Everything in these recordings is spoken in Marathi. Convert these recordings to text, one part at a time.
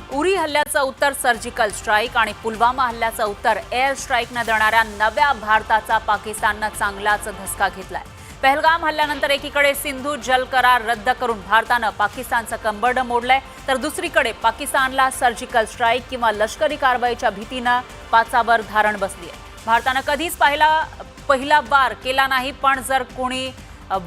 उरी हल्ल्याचं उत्तर सर्जिकल स्ट्राईक आणि पुलवामा हल्ल्याचं उत्तर एअर स्ट्राईकनं देणाऱ्या नव्या भारताचा पाकिस्ताननं चांगलाच धसका घेतलाय। पहलगाम हल्ल्यानंतर एकीकडे सिंधू जल करार रद्द करून भारतानं पाकिस्तानचं कंबरडं मोडलंय, तर दुसरीकडे पाकिस्तानला सर्जिकल स्ट्राईक किंवा लष्करी कारवाईच्या भीतीनं पाचावर धारण बसली आहे। भारतानं कधीच पहिला वार केला नाही, पण जर कोणी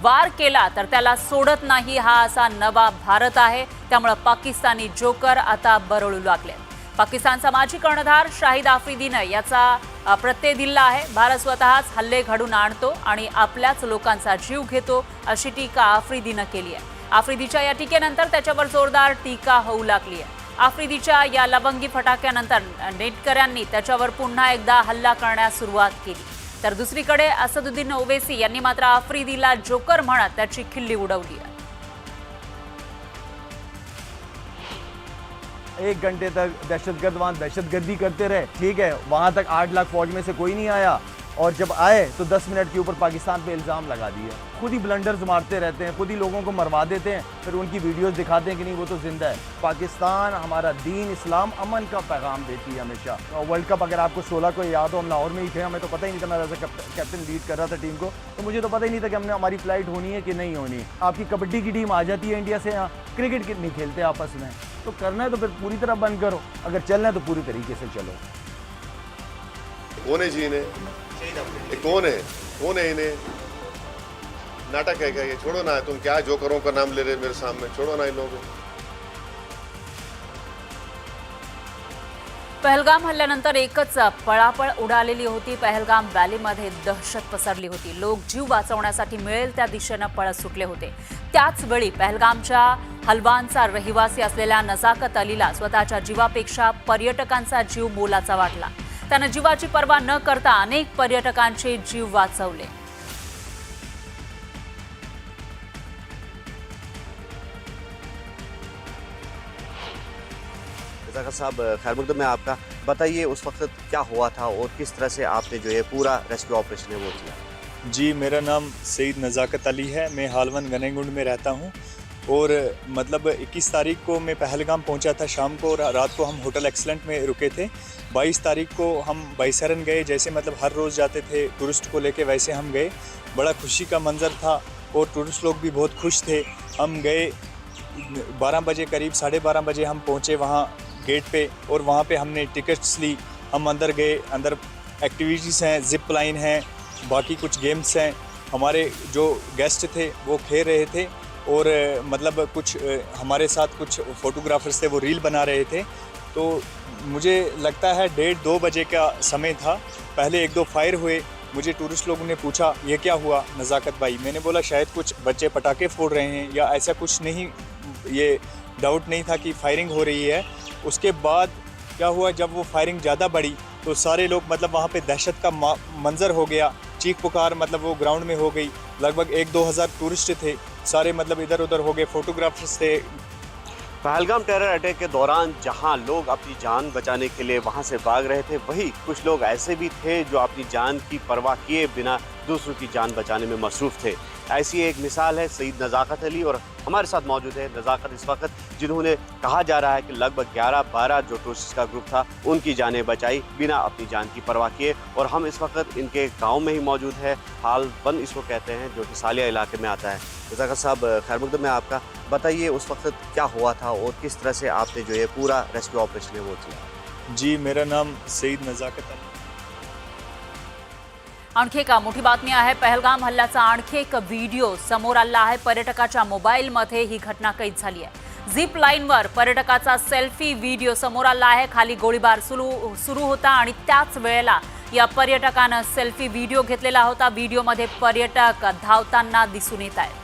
वार केला तर त्याला सोडत नाही, हा असा नवा भारत आहे। त्यामुळे पाकिस्तानी जोकर आता बरळू लागले। पाकिस्तानचा माजी कर्णधार शाहिद आफ्रिदीनं याचा प्रत्यय दिला आहे। भारत स्वतःच हल्ले घडून आणतो आणि आपल्याच लोकांचा जीव घेतो, अशी टीका आफ्रिदीनं केली आहे। आफ्रिदीच्या या टीकेनंतर त्याच्यावर जोरदार टीका होऊ लागली आहे। आफ्रिदीच्या या लवंगी फटाक्यानंतर नेटकऱ्यांनी त्याच्यावर पुन्हा एकदा हल्ला करण्यास सुरुवात केली, तर दुसरीकडे असदुद्दीन ओवैसी यांनी मात्र आफ्रिदीला जोकर म्हणत त्याची खिल्ली उडवली आहे। 1 घंटे तक दहशतगर्द वहाँ दहशतगर्दी करते रहे, ठीक है, वहाँ तक 8 लाख फौज में से कोई नहीं आया, और जब आए तो 10 मिनट के ऊपर पाकिस्तान पे इल्ज़ाम लगा दिया। खुद ही ब्लंडर्स मारते रहते हैं, खुद ही लोगों को मरवा देते हैं, फिर उनकी वीडियोस दिखाते हैं कि नहीं वो तो जिंदा है। पाकिस्तान हमारा दीन इस्लाम अमन का पैगाम देती है हमेशा। वर्ल्ड कप अगर आपको 16 को याद हो, हम लाहौर में ही थे, हमें तो पता ही नहीं था, मैं वैसे कैप्टन लीड कर रहा था टीम को, तो मुझे तो पता ही नहीं था कि हमने हमारी फ्लाइट होनी है कि नहीं होनी। आपकी कबड्डी की टीम आ जाती है इंडिया से, यहाँ क्रिकेट नहीं खेलते आपस में, तो करना है तो फिर पूरी तरह बंद करो, अगर चलना है तो पूरी तरीके से चलो। कौन है जी इन्हें? कौन है इन्हें? नाटक है क्या ये? छोड़ो ना, तुम क्या जोकरों का नाम ले रहे मेरे सामने, छोड़ो ना इन लोगों को। पहलगाम हल्ल्यानंतर एकच पळापळ उडालेली होती। पहलगाम व्हॅलीमध्ये दहशत पसरली होती। लोक जीव वाचवण्यासाठी मिळेल त्या दिशेने पळत सुटले होते। त्याच वेळी पहलगामच्या हलवानचा रहिवासी असलेल्या नजाकत अलीला स्वतःच्या जीवापेक्षा पर्यटकांचा जीव मोलाचा वाटला। त्याने जीवाची पर्वा न करता अनेक पर्यटकांचे जीव वाचवले। नज़ाकत साहब, खैर मकदम में आपका बताइए उस वक्त क्या हुआ था और किस तरह से आपने जो है पूरा रेस्क्यू ऑपरेशन है वो किया? जी, मेरा नाम सईद नज़ाकत अली है। मैं हालवन गनेगुंड में रहता हूँ और मतलब 21 तारीख को मैं पहलगाम पहुँचा था शाम को, और रात को हम होटल एक्सलेंट में रुके थे। 22 तारीख को हम बाईसरन गए, जैसे मतलब हर रोज़ जाते थे टूरिस्ट को लेके, वैसे हम गए। बड़ा खुशी का मंज़र था और टूरिस्ट लोग भी बहुत खुश थे। हम गए 12 बजे करीब, 12:30 बजे हम पहुँचे वहाँ गेट पे, और वहाँ पे हमने टिकट्स ली। हम अंदर गए, अंदर एक्टिविटीज़ हैं, जिप लाइन है, बाकी कुछ गेम्स हैं। हमारे जो गेस्ट थे वो खेल रहे थे, और मतलब कुछ हमारे साथ कुछ फोटोग्राफर्स थे, वो रील बना रहे थे। तो मुझे लगता है 1:30-2 बजे का समय था। पहले 1-2 फायर हुए। मुझे टूरिस्ट लोगों ने पूछा ये क्या हुआ नज़ाकत भाई? मैंने बोला शायद कुछ बच्चे पटाखे फोड़ रहे हैं या ऐसा कुछ नहीं, ये डाउट नहीं था कि फायरिंग हो रही है। उसके बाद क्या हुआ, जब वो फायरिंग ज़्यादा बढ़ी तो सारे लोग मतलब वहाँ पे दहशत का मंजर हो गया, चीख पुकार मतलब वो ग्राउंड में हो गई। लगभग 1-2 हज़ार टूरिस्ट थे, सारे मतलब इधर उधर हो गए, फोटोग्राफर्स थे। पहलगाम टेरर अटैक के दौरान जहां लोग अपनी जान बचाने के लिए वहां से भाग रहे थे, वहीं कुछ लोग ऐसे भी थे जो अपनी जान की परवाह किए बिना दूसरों की जान बचाने में मसरूफ़ थे। ऐसी एक मिसाल है सईद नज़ाकत अली, और हमारे साथ मौजूद है नज़ाकत इस वक्त, जिन्होंने कहा जा रहा है कि लगभग 11-12 जो टूरिस्ट का ग्रुप था उनकी जानें बचाई बिना अपनी जान की परवाह किए। और हम इस वक्त इनके गाँव में ही मौजूद है, हालवन इसको कहते हैं, जो कि सालिया इलाके में आता है। नज़ाकत साहब, खैर मकदम में आपका बताइए उस वक्त क्या हुआ था और किस तरह से आपने जो है पूरा रेस्क्यू ऑपरेशन है वो किया? जी, मेरा नाम सईद नज़ाकत अली। आणखी एक मोठी बातमी आहे। पहलगाम हल्ल्याचा आणखी एक व्हिडिओ समोर आला आहे। पर्यटकाच्या मोबाईलमध्ये ही घटना कैद झाली आहे। झिप लाईनवर पर्यटकाचा सेल्फी व्हिडिओ समोर आला आहे। खाली गोळीबार सुरू होता आणि त्याच वेळेला या पर्यटकानं सेल्फी व्हिडिओ घेतलेला होता। व्हिडिओमध्ये पर्यटक धावताना दिसून येत आहेत।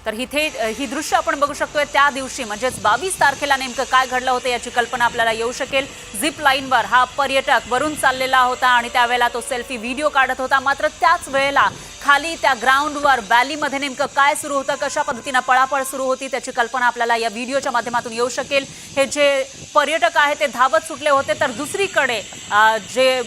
तर ही दृश्य आपण बघू शकतोय त्या दिवशी, म्हणजेच 22 तारखेला नेमकं काय घडलं होतं याची कल्पना आपल्याला येऊ शकेल। झिप लाईनवर हा पर्यटक वरून चाललेला होता आणि त्यावेळेला तो सेल्फी व्हिडिओ काढत होता। मात्र त्याच वेळेला खाली त्या ग्राउंडवर व्हॅलीमध्ये नेमकं काय सुरू होतं, कशा पद्धतीने पळापळ सुरू होती त्याची कल्पना आपल्याला या व्हिडिओच्या माध्यमातून येऊ शकेल। हे जे पर्यटक आहेत ते धावत सुटले होते, तर दुसरीकडे जे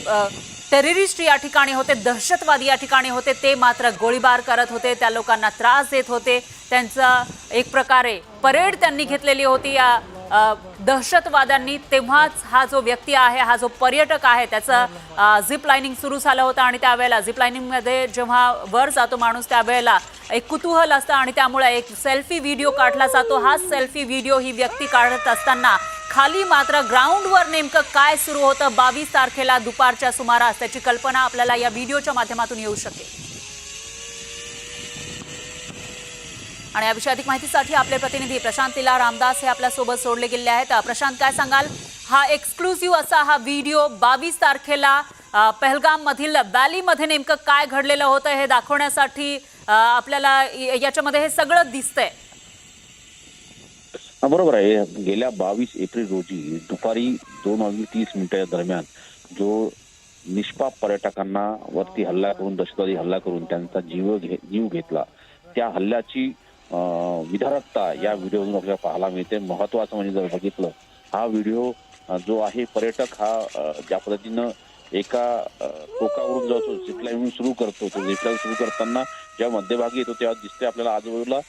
टेररिस्ट या ठिकाणी होते, दहशतवादी या ठिकाणी होते, ते मात्र गोळीबार करत होते, त्या लोकांना त्रास देत होते। त्यांचा एक प्रकारे परेड त्यांनी घेतलेली होती या दहशतवाद्यांनी तेव्हाच हा जो व्यक्ती आहे, हा जो पर्यटक आहे, त्याचं झिप लाईनिंग सुरू झालं होतं आणि त्यावेळेला झिप लाईनिंगमध्ये जेव्हा वर जातो माणूस त्यावेळेला एक कुतूहल असतं आणि त्यामुळे एक सेल्फी व्हिडिओ काढला जातो. हा सेल्फी व्हिडिओ ही व्यक्ती काढत असताना खाली मात्र ग्राउंडवर नेमकं काय सुरू होतं 22 तारखेला दुपारच्या सुमारास त्याची कल्पना आपल्याला या व्हिडिओच्या माध्यमातून येऊ शकेल. आणि या विषयी अधिक माहितीसाठी आपले प्रतिनिधी प्रशांत लीला रामदास हे आपल्यासोबत जोडले गेले आहेत. प्रशांत, काय सांगाल, हा एक्सक्लुझिव्ह असा हा व्हिडिओ 22 तारखेला पहलगाम मधील व्हॅलीमध्ये नेमकं काय घडलेलं होतं हे दाखवण्यासाठी आपल्याला याच्यामध्ये हे सगळं दिसतंय. बरोबर आहे. गेल्या 22 एप्रिल रोजी दुपारी 2:30 दरम्यान जो निष्पाप पर्यटकांना वरती हल्ला करून, दहशतवादी हल्ला करून त्यांचा जीव घेतला, त्या हल्ल्याची विदारकता या व्हिडिओमधून आपल्याला पाहायला मिळते. महत्वाचं म्हणजे जर बघितलं, हा व्हिडिओ जो आहे, पर्यटक हा ज्या पद्धतीनं एका टोकावरून जो झिपलाईन सुरू करतो, तो झिपलाईन सुरू करताना जेव्हा मध्यभागी येतो तेव्हा दिसते आपल्याला आजूबाजूला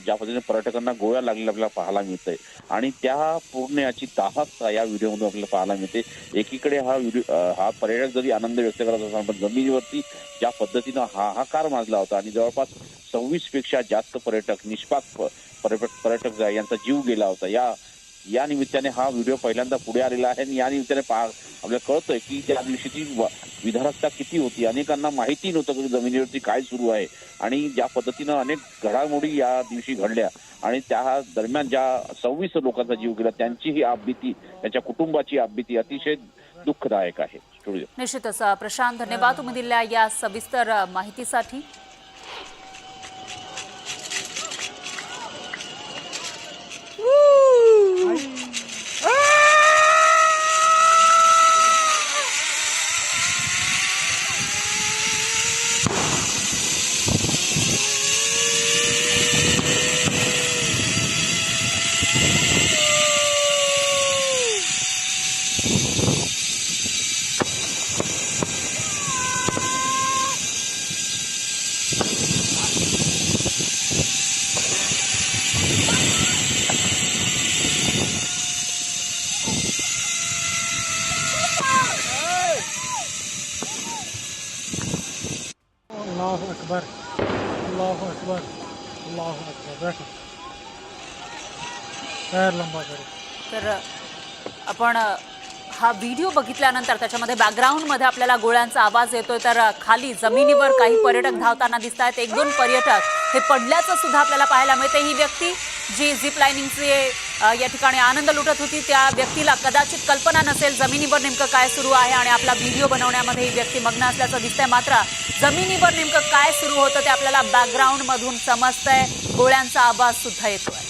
ज्या पद्धतीने पर्यटकांना गोळ्या लागलेल्या आपल्याला पाहायला मिळतंय आणि त्या पूर्ण याची दाहकता या व्हिडिओमधून आपल्याला पाहायला मिळते. एकीकडे हा पर्यटक जरी आनंद व्यक्त करत असताना पण जमिनीवरती ज्या पद्धतीनं हाहाकार माजला होता आणि जवळपास 26 पेक्षा जास्त पर्यटक, निष्पाप पर्यटक यांचा जीव गेला होता. या निमित्ताने हा व्हिडिओ पहिल्यांदा पुढे आलेला आहे आणि या निमित्ताने आपल्याला कळतंय की त्या दिवशीची विधारकता किती होती. अनेकांना माहिती नव्हतं की जमिनीवरती काय सुरू आहे आणि ज्या पद्धतीनं अनेक घडामोडी या दिवशी घडल्या आणि त्या दरम्यान ज्या 26 लोकांचा जीव गेला, त्यांची ही आपबीती, त्यांच्या कुटुंबाची आपबीती अतिशय दुःखदायक आहे. निश्चितच प्रशांत, धन्यवाद तुम्ही दिलेल्या या सविस्तर माहितीसाठी. अल्लाहु अकबर, अल्लाहु अकबर, अल्लाहु अकबर. बैठो, पैर लंबा करो. तर आपण हा व्हिडिओ बघितल्यानंतर त्याच्यामध्ये बॅकग्राऊंडमध्ये आपल्याला गोळ्यांचा आवाज येतोय, तर खाली जमिनीवर काही पर्यटक धावताना दिसत आहेत. 1-2 पर्यटक हे पडल्याचं सुद्धा आपल्याला पाहायला मिळते. ही व्यक्ती जी झिप लाईनिंगचे या ठिकाणी आनंद लुटत होती, त्या व्यक्तीला कदाचित कल्पना नसेल जमिनीवर नेमकं काय सुरू आहे आणि आपला व्हिडिओ बनवण्यामध्ये ही व्यक्ती मग्न असल्याचं दिसतंय. मात्र जमिनीवर नेमकं काय सुरू होतं ते आपल्याला बॅकग्राऊंडमधून समजतंय. गोळ्यांचा आवाज सुद्धा येतोय.